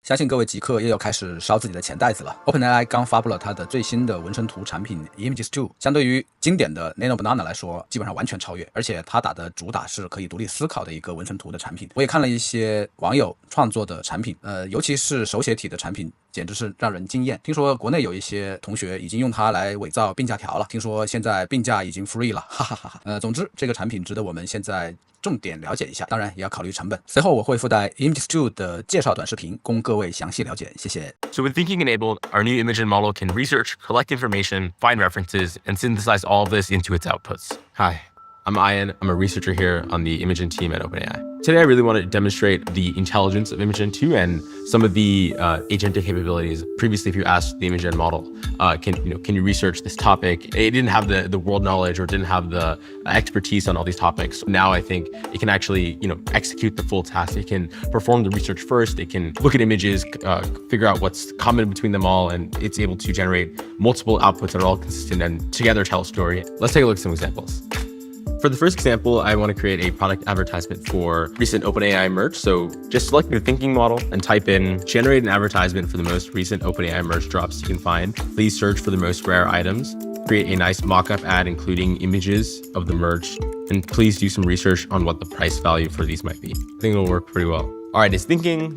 相信各位极客又要开始烧自己的钱袋子了。OpenAI 刚发布了它的最新的纹身图产品 Images2， 相对于经典的 Nano Banana 来说，基本上完全超越，而且它打的主打是可以独立思考的一个纹身图的产品。我也看了一些网友创作的产品，尤其是手写体的产品，简直是让人惊艳。听说国内有一些同学已经用它来伪造病假条了，听说现在病假已经 free 了，哈哈哈哈。总之这个产品值得我们现在重点了解一下，当然也要考虑成本。随后我会附带 Images2 的介绍短视频，供各位详细了解。谢谢。So with thinking enabled, our new Imagen model can research, collect information, find references, and synthesize all of this into its outputs. Hi, I'm Ian. I'm a researcher here on the Imagen team at OpenAI. Today, I really want to demonstrate the intelligence of Imagen2 and some of the agentic capabilities. Previously, if you asked the Imagen model, can you research this topic? It didn't have the world knowledge or didn't have the expertise on all these topics. Now I think it can actually, execute the full task. It can perform the research first. It can look at images, figure out what's common between them all, and it's able to generate multiple outputs that are all consistent and together tell a story. Let's take a look at some examples. For the first example, I want to create a product advertisement for recent OpenAI merch. So just select the thinking model and type in, generate an advertisement for the most recent OpenAI merch drops you can find. Please search for the most rare items. Create a nice mock-up ad including images of the merch. And please do some research on what the price value for these might be. I think it'll work pretty well. All right, it's thinking.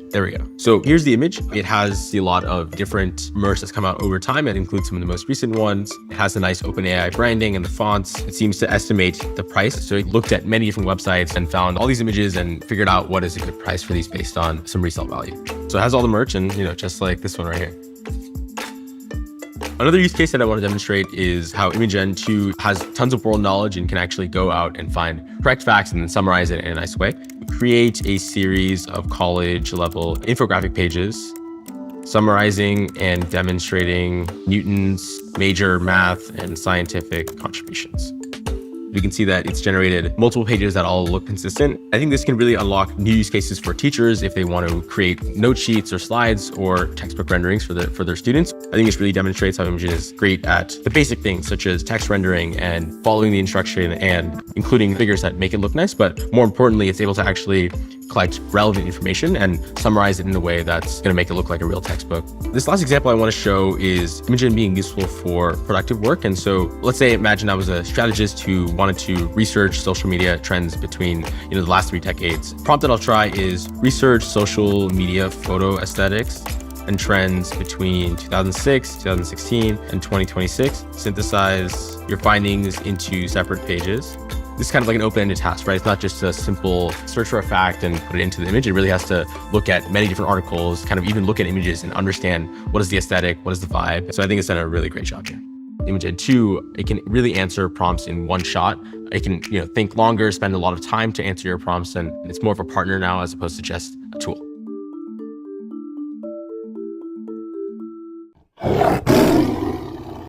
There we go. So here's the image. It has a lot of different merch that's come out over time. It includes some of the most recent ones. It has a nice OpenAI branding and the fonts. It seems to estimate the price. So it looked at many different websites and found all these images and figured out what is a good price for these based on some resale value. So it has all the merch and, just like this one right here. Another use case that I want to demonstrate is how Imagen2 has tons of world knowledge and can actually go out and find correct facts and then summarize it in a nice way. Create a series of college-level infographic pages summarizing and demonstrating Newton's major math and scientific contributions. We can see that it's generated multiple pages that all look consistent. I think this can really unlock new use cases for teachers if they want to create note sheets or slides or textbook renderings for their students. I think this really demonstrates how Imagen is great at the basic things such as text rendering and following the instruction and including figures that make it look nice. But more importantly, it's able to actually collect relevant information and summarize it in a way that's going to make it look like a real textbook. This last example I want to show is Imagen being useful for productive work. And so let's say, imagine I was a strategist who wanted to research social media trends between the last 3 decades. Prompt that I'll try is research social media photo aesthetics and trends between 2006, 2016, and 2026. Synthesize your findings into separate pages. This is kind of like an open-ended task, right? It's not just a simple search for a fact and put it into the image. It really has to look at many different articles, kind of even look at images and understand what is the aesthetic, what is the vibe. So I think it's done a really great job here. Imagen2, it can really answer prompts in one shot. It can think longer, spend a lot of time to answer your prompts, and it's more of a partner now as opposed to just a tool.